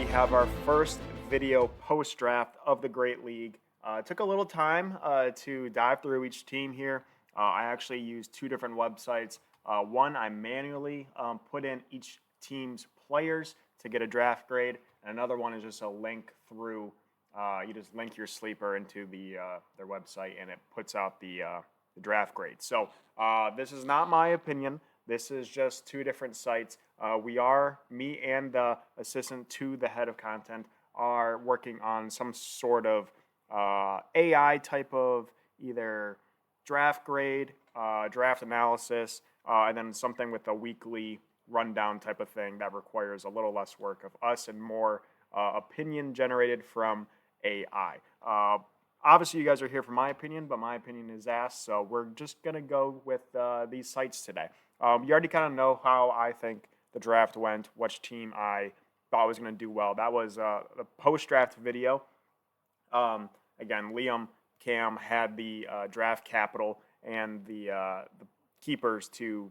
we have our first video post-draft of the Great League. It took a little time to dive through each team here. I actually used two different websites. One, I manually put in each team's players to get a draft grade, and another one is just a link through. You just link your sleeper into their website, and it puts out the draft grade. So this is not my opinion. This is just two different sites. Me and the assistant to the head of content are working on some sort of AI type of either draft grade, draft analysis, and then something with a weekly rundown type of thing that requires a little less work of us and more opinion generated from AI. Obviously, you guys are here for my opinion, but my opinion is asked, so we're just going to go with these sites today. You already kind of know how I think the draft went, which team I thought was going to do well. That was the post-draft video. Again, Liam, Cam had the draft capital and the keepers to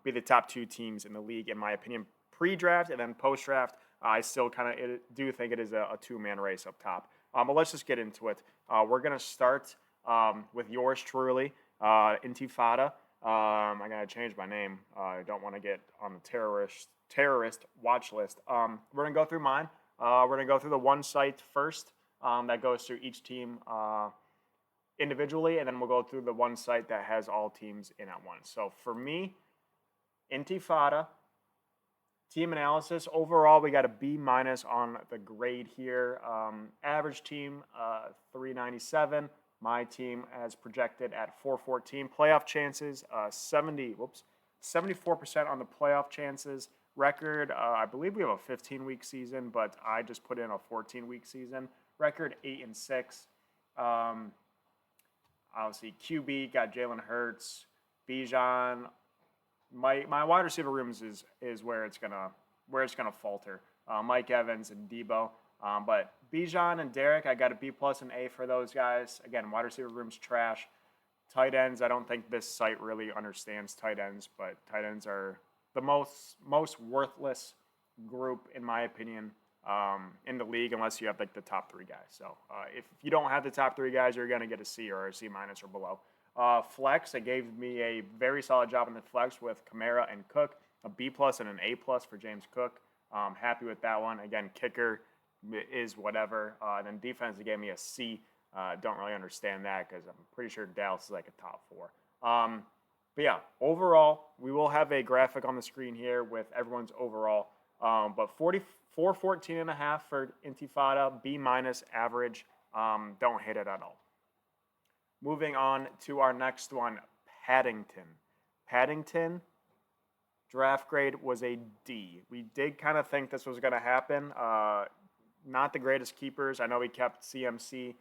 be the top two teams in the league, in my opinion, pre-draft, and then post-draft. I still kind of do think it is a two-man race up top. But let's just get into it. We're going to start with yours truly, Intifada. I gotta change my name. I don't want to get on the terrorist watch list. We're gonna go through mine. We're gonna go through the one site first that goes through each team individually, and then we'll go through the one site that has all teams in at once. So for me, Intifada team analysis. Overall, we got a B- on the grade here. Average team 397. My team as projected at 414. Playoff chances, 74% on the playoff chances. Record, I believe we have a 15-week season, but I just put in a 14-week season. Record 8-6. Obviously, QB got Jalen Hurts, Bijan. My wide receiver rooms is where it's gonna falter. Mike Evans and Debo. But Bijan and Derek, I got a B+ and A for those guys. Again, wide receiver room's trash. Tight ends, I don't think this site really understands tight ends, but tight ends are the most worthless group, in my opinion, in the league, unless you have like the top three guys. So if you don't have the top three guys, you're going to get a C or a C- or below. Flex, it gave me a very solid job in the flex with Kamara and Cook, a B+ and an A+ for James Cook. Happy with that one. Again, kicker is whatever. And then defense, they gave me a C. Don't really understand that because I'm pretty sure Dallas is like a top 4. But yeah, overall, we will have a graphic on the screen here with everyone's overall. But 14.5 for Intifada, B- average. Don't hit it at all. Moving on to our next one, Paddington. Paddington, draft grade was a D. We did kind of think this was going to happen. Not the greatest keepers. I know we kept CMC,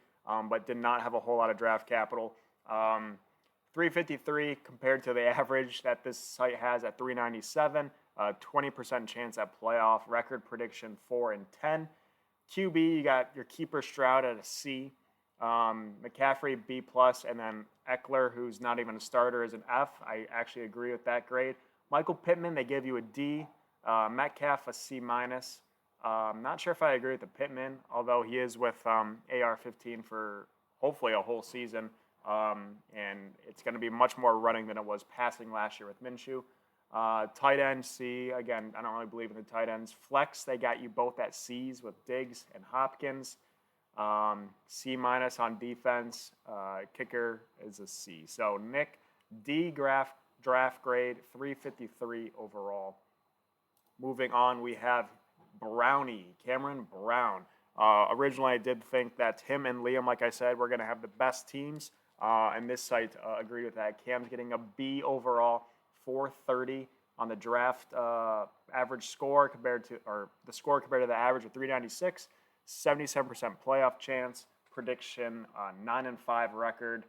but did not have a whole lot of draft capital. 353 compared to the average that this site has at 397. 20% chance at playoff. Record prediction 4-10. QB, you got your keeper Stroud at a C. McCaffrey B+, and then Eckler, who's not even a starter, is an F. I actually agree with that grade. Michael Pittman, they give you a D. Metcalf a C-. I'm not sure if I agree with the Pittman, although he is with AR-15 for hopefully a whole season. And it's going to be much more running than it was passing last year with Minshew. Tight end C, again, I don't really believe in the tight ends. Flex, they got you both at C's with Diggs and Hopkins. C- on defense. Kicker is a C. So Nick, D draft grade, 353 overall. Moving on, we have Brownie, Cameron Brown. Originally, I did think that him and Liam, like I said, were going to have the best teams. And this site agreed with that. Cam's getting a B overall, 430 on the draft average score compared to the average of 396. 77% playoff chance. Prediction 9-5 record.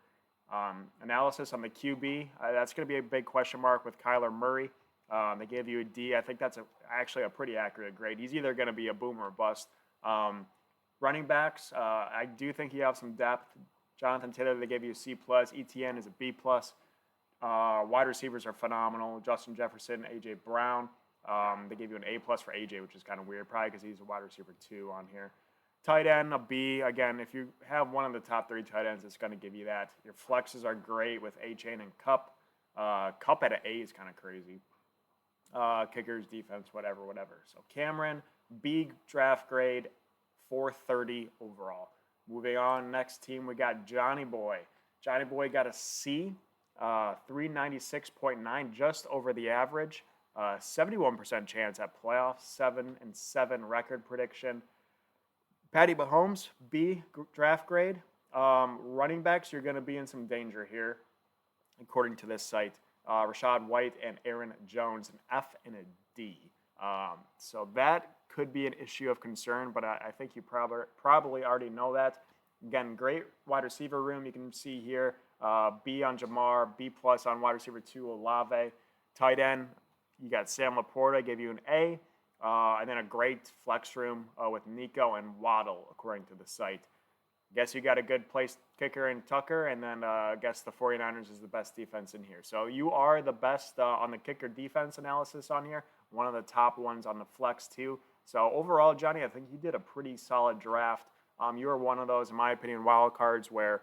Analysis on the QB. That's going to be a big question mark with Kyler Murray. They gave you a D. I think that's actually a pretty accurate grade. He's either going to be a boom or a bust. Running backs, I do think you have some depth. Jonathan Taylor, they gave you a C+. ETN is a B+. Wide receivers are phenomenal. Justin Jefferson, A.J. Brown. They gave you an A plus for AJ, which is kind of weird, probably because he's a wide receiver 2 on here. Tight end, a B. Again, if you have one of the top 3 tight ends, it's going to give you that. Your flexes are great with A-Chain and Cup. Cup at an A is kind of crazy. Kickers, defense, whatever. So Cameron, B draft grade, 430 overall. Moving on, next team, we got Johnny Boy. Johnny Boy got a C, 396.9, just over the average. 71% chance at playoffs, 7-7 record prediction. Patty Mahomes, B draft grade. Running backs, you're going to be in some danger here, according to this site. Rashad White and Aaron Jones, an F and a D. So that could be an issue of concern, but I think you probably already know that. Again, great wide receiver room. You can see here, B on Jamar, B plus on wide receiver 2, Olave. Tight end, you got Sam Laporta, gave you an A. And then a great flex room with Nico and Waddle, according to the site. Guess you got a good place kicker in Tucker, and then I guess the 49ers is the best defense in here. So you are the best on the kicker defense analysis on here, one of the top ones on the flex too. So overall, Johnny, I think you did a pretty solid draft. You were one of those, in my opinion, wild cards where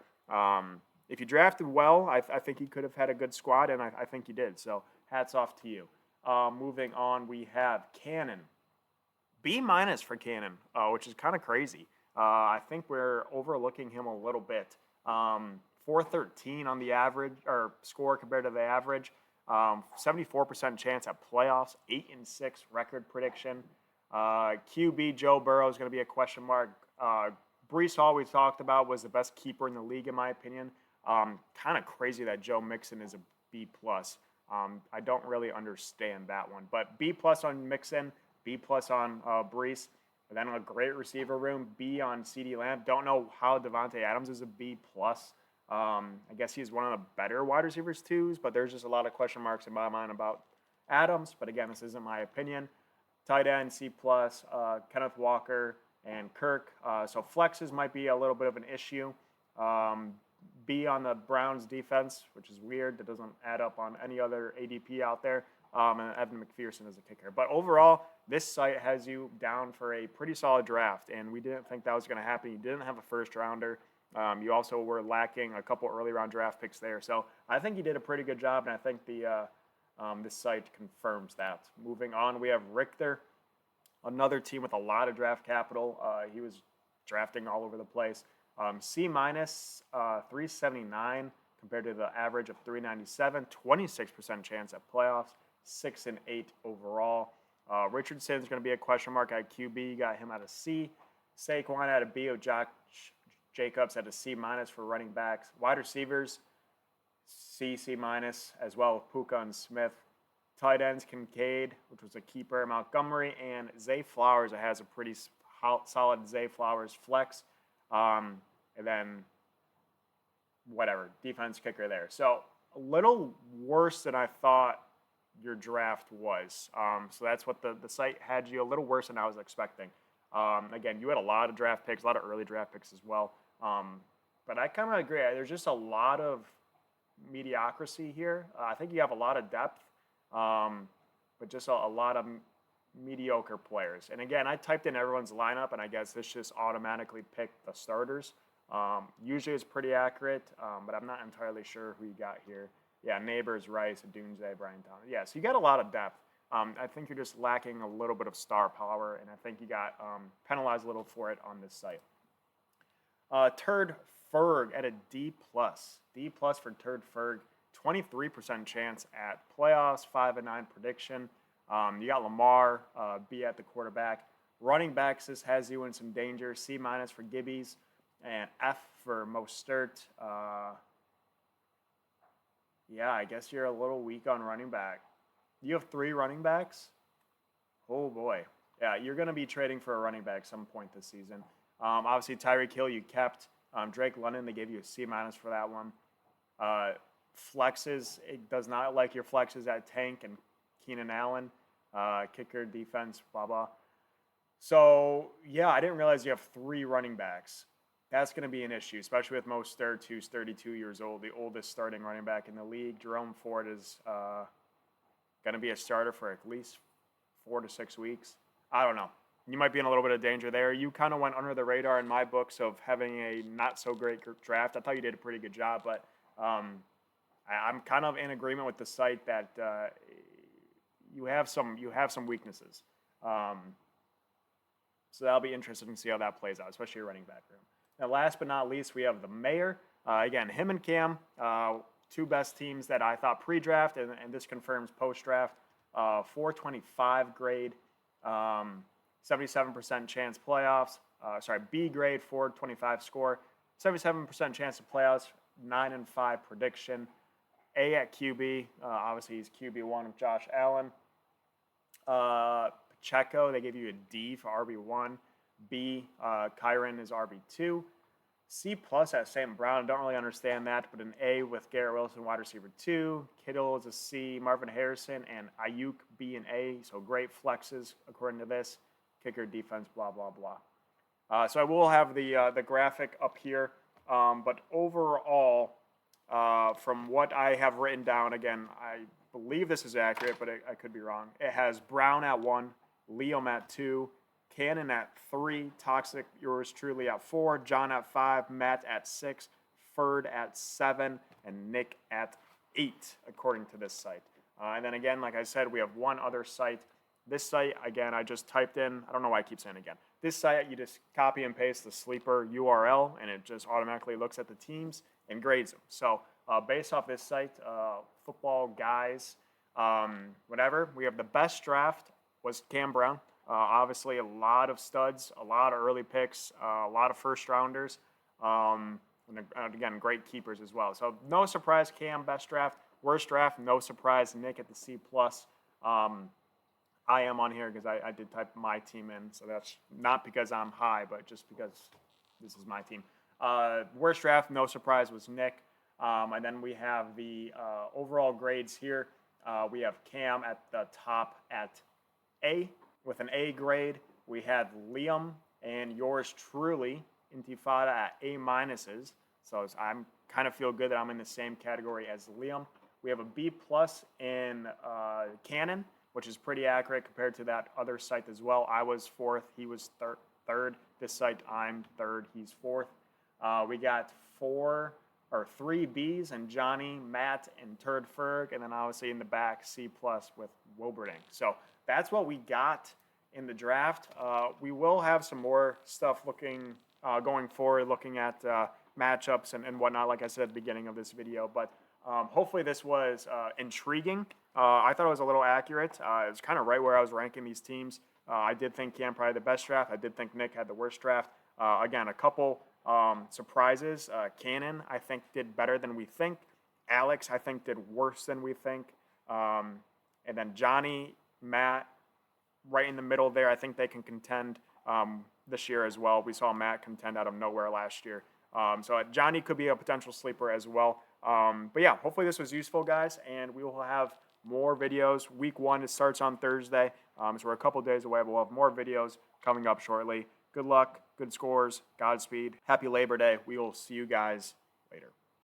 if you drafted well, I think you could have had a good squad, and I think you did. So hats off to you. Moving on, we have Cannon. B minus for Cannon, which is kind of crazy. I think we're overlooking him a little bit. 413 on the average or score compared to the average. 74% chance at playoffs. 8-6 record prediction. QB Joe Burrow is going to be a question mark. Breece Hall, we talked about, was the best keeper in the league, in my opinion. Kind of crazy that Joe Mixon is a B plus. I don't really understand that one, but B plus on Mixon, B plus on Breece, and then a great receiver room. B on CeeDee Lamb. Don't know how Devontae Adams is a B plus. I guess he's one of the better wide receivers twos, but there's just a lot of question marks in my mind about Adams. But again, this isn't my opinion. Tight end C plus, Kenneth Walker and Kirk. So flexes might be a little bit of an issue. B on the Browns defense, which is weird. That doesn't add up on any other ADP out there. And Evan McPherson is a kicker. But overall, this site has you down for a pretty solid draft, and we didn't think that was going to happen. You didn't have a first rounder. You also were lacking a couple early round draft picks there. So I think you did a pretty good job, and I think this site confirms that. Moving on, we have Richter, another team with a lot of draft capital. He was drafting all over the place. C minus 379 compared to the average of 397. 26% chance at playoffs. 6-8 overall. Richardson's going to be a question mark at QB. You got him at a C. Saquon at a B. Josh Jacobs at a C minus for running backs. Wide receivers, C minus, as well with Puka and Smith. Tight ends, Kincaid, which was a keeper, Montgomery, and Zay Flowers. It has a pretty solid Zay Flowers flex. And then whatever, defense kicker there. So a little worse than I thought your draft was. So that's what the site had you a little worse than I was expecting. Again, you had a lot of draft picks, a lot of early draft picks as well. But I kind of agree. There's just a lot of mediocrity here. I think you have a lot of depth, but just a lot of mediocre players. And again, I typed in everyone's lineup, and I guess this just automatically picked the starters. Usually it's pretty accurate, but I'm not entirely sure who you got here. Yeah, Neighbors, Rice, Dunze, Brian Thomas. Yeah, so you got a lot of depth. I think you're just lacking a little bit of star power, and I think you got penalized a little for it on this site. Turd Ferg at a D+. D+ for Turd Ferg. 23% chance at playoffs, 5-9 prediction. You got Lamar, B at the quarterback. Running backs, this has you in some danger. C- for Gibbies, and F for Mostert. Yeah, I guess you're a little weak on running back. You have 3 running backs? Oh, boy. Yeah, you're going to be trading for a running back some point this season. Obviously, Tyreek Hill you kept. Drake London, they gave you a C- for that one. Flexes, it does not like your flexes at Tank and Keenan Allen. Kicker, defense, blah, blah. So, yeah, I didn't realize you have 3 running backs. That's going to be an issue, especially with Mostert, who's 32 years old, the oldest starting running back in the league. Jerome Ford is going to be a starter for at least 4 to 6 weeks. I don't know. You might be in a little bit of danger there. You kind of went under the radar in my books of having a not so great draft. I thought you did a pretty good job, but I'm kind of in agreement with the site that you have some weaknesses. So that'll be interesting to see how that plays out, especially your running back room. Now, last but not least, we have the mayor. Again, him and Cam, two best teams that I thought pre-draft, and this confirms post-draft. 425 grade, 77% chance playoffs. B grade, 425 score, 77% chance of playoffs, 9-5 prediction. A at QB, obviously he's QB1 of Josh Allen. Pacheco, they gave you a D for RB1. B, Kyron is RB2. C plus at St. Brown, don't really understand that, but an A with Garrett Wilson, wide receiver 2. Kittle is a C. Marvin Harrison and Ayuk, B and A. So great flexes according to this. Kicker, defense, blah, blah, blah. So I will have the graphic up here. But overall, from what I have written down, again, I believe this is accurate, but I could be wrong. It has Brown at 1, Liam at 2, Cannon at 3, Toxic, yours truly at 4, John at 5, Matt at 6, Ferd at 7, and Nick at 8, according to this site. And then again, like I said, we have one other site. This site, again, I just typed in, I don't know why I keep saying again. This site, you just copy and paste the sleeper URL, and it just automatically looks at the teams and grades them. So based off this site, football guys, whatever, we have the best draft was Cam Brown. Obviously, a lot of studs, a lot of early picks, a lot of first rounders, and again, great keepers as well. So no surprise, Cam, best draft. Worst draft, no surprise, Nick at the C+. I am on here because I did type my team in, so that's not because I'm high, but just because this is my team. Worst draft, no surprise, was Nick. And then we have the overall grades here. We have Cam at the top at A with an A grade. We had Liam and yours truly, Intifada, at A minuses. So I'm kind of feel good that I'm in the same category as Liam. We have a B plus in Cannon, which is pretty accurate compared to that other site as well. I was 4th, he was third. This site, I'm 3rd, he's 4th. We got 3 Bs and Johnny, Matt, and Turd Ferg, and then obviously in the back, C plus with Wilberding. So that's what we got in the draft. We will have some more stuff going forward, looking at matchups and whatnot, like I said at the beginning of this video. But hopefully this was intriguing. I thought it was a little accurate. It was kind of right where I was ranking these teams. I did think Cam probably the best draft. I did think Nick had the worst draft. Again, a couple surprises. Cannon, I think, did better than we think. Alex, I think, did worse than we think. And then Johnny, Matt, right in the middle there. I think they can contend this year as well. We saw Matt contend out of nowhere last year. So Johnny could be a potential sleeper as well. But yeah, hopefully this was useful, guys, and we will have more videos. Week 1, it starts on Thursday, so we're a couple days away, but we'll have more videos coming up shortly. Good luck, good scores, Godspeed, happy Labor Day. We will see you guys later.